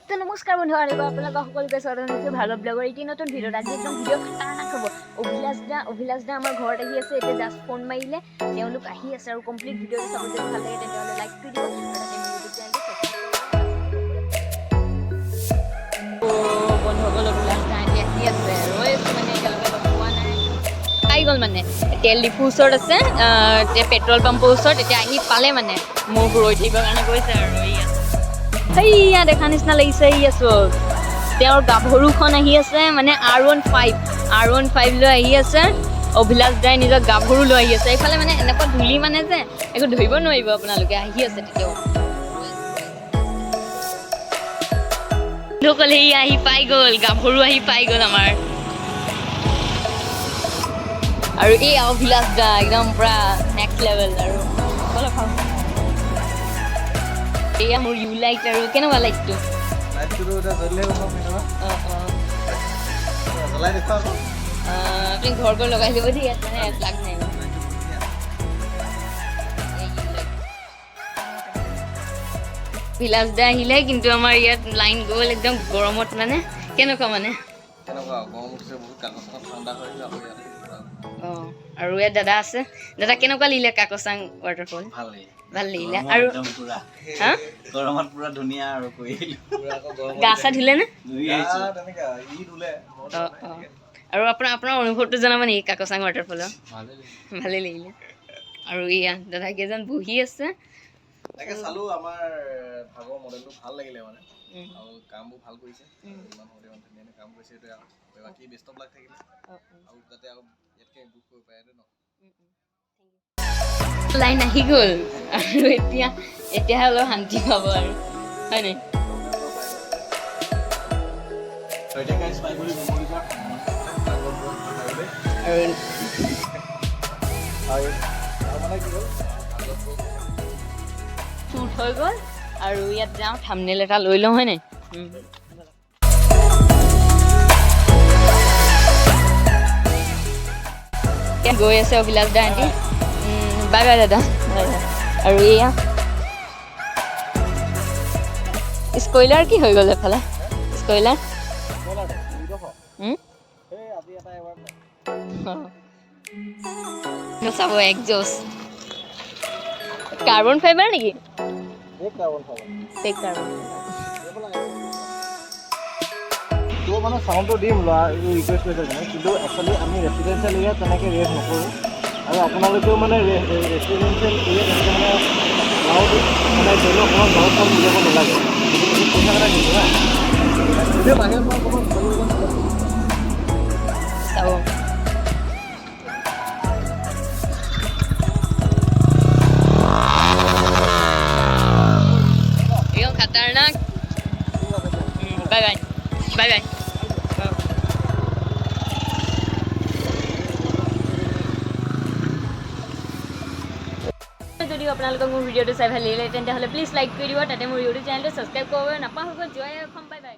তো নমস্কাৰ বন্ধু আপোনালোকক সকলোকে স্বাগতম জনাইছোঁ ভাৰ্গৱ ব্লগৰ এটি নতুন ভিডিঅ'ত। আজি একদম ভিডিঅ' খাতাৰনাক হ'ব। অভিলাষ দা আমাৰ ঘৰত আহি আছে। এতিয়া জাষ্ট ফোন মাৰিলে, তেওঁলোক আহি আছে আৰু কমপ্লিট ভিডিঅ'টো চাব যদি ভাল লাগে তেতিয়াহ'লে লাইক কৰি দিব আৰু তাতে ইউটিউব চেনেলটো বন্ধুসকল অভিলাষ দা আহি আছে ৰৈ আছোঁ মানে একেলগে লগ পোৱা নাই। পাই গ'ল মানে তেল ডিপুৰ ওচৰত আছে, পেট্ৰল পাম্পৰ ওচৰত। এতিয়া আহি পালে মানে মোক ৰৈ থাকিবৰ কাৰণে কৈছে আৰু ৰৈ আছে। সেইয়া দেখা নিচিনা লাগিছে চব। তেওঁৰ গাভৰুখন আহি আছে মানে R15 লৈ আহি আছে। অভিলাষ দাই নিজৰ গাভৰু লৈ আহি আছে। এইফালে মানে এনেকুৱা ধূলি মানে যে একো ধৰিব নোৱাৰিব আপোনালোকে। আহি আছে তেতিয়াও সকলে আহি পাই গ'ল, গাভৰু আহি পাই গ'ল আমাৰ। আৰু এই অভিলাষ দা একদম পুৰা নেক্সট লেভেল আৰু এয়া মোৰ ইউ লাইট। আৰু কেনেকুৱা লাইটটো? আপুনি ঘৰ গৈ লগাই দিব দেই, ইয়াত মানে লাগ নাই। অভিলাষ দা আহিলে কিন্তু আমাৰ ইয়াত লাইন গ'ল একদম গৰমত। মানে কেনেকুৱা মানে আৰু ইয়াত দাদা আছে। দাদা কেনেকুৱা লাগিলে কাকচাং ৱাটাৰফল? ভাল লাগিলে। আৰু গৰমত পুৰা ধুনীয়া আৰু গা চা ধুলে নে? আৰু আপোনাৰ অনুভৱটো জনাব নেকি কাকচাং ৱাটাৰফলৰ? ভালেই লাগিলে। আৰু এয়া দাদা কেইজন বহি আছে। চালো আমাৰ ভাগৰ মডেলটো ভাল লাগিলে মানে, আৰু কামবোৰ ভাল কৰিছে। ইমান ধুনীয়া কাম কৰিছে। বাকী বেষ্ট অফ লাক থাকিলে আৰু যাতে আৰু ইয়াতকে ইমপ্ৰুভ কৰিব পাৰে ন। লাইন আহি গ'ল আৰু এতিয়া অলপ শান্তি পাব আৰু হয় নাই? শ্বুট হৈ গ'ল আৰু ইয়াত যাওঁ, থাম্বনেইল এটা লৈ লওঁ হয় নাই? গৈ আছে অভিলাষ দা আণ্টি। বাই বাই দাদা। আৰু এয়া স্কইলাৰ কি হৈ গ'ল এফালে? স্কইলাৰ চাব একজষ্ট কাৰ্বন ফাইবাৰ নেকি? মানে চাউণ্ডটো দিম লোৱা ৰিকুৱেষ্ট কৰিছে মানে, কিন্তু একচুৱেলি আমি ৰেচিডেঞ্চিয়েল এৰিয়াত তেনেকৈ ৰেষ্ট নকৰোঁ। আৰু আপোনালোকেও মানে ৰেচিডেঞ্চিয়েল এৰিয়াত তেনেকৈ মানে গাঁৱত মানে ধৰি লওক অকণমান ঘৰত কাম বুজাব নালাগে। পইচা এটা দিছোঁ হা, এতিয়া বাহিৰৰ পৰা অকণমান চাব খাতাৰনাক। Bye bye bye bye. যদি আপোনালোকক মোৰ ভিডিঅ'টো চাই ভাল লাগিলে তেন্তে হ'লে প্লিজ লাইক কৰি দিব, তাতে মোৰ ইউটিউব চেনেলটো ছাবস্ক্ৰাইব কৰিব নাপাহৰিব। জয় অসম, বাই বাই।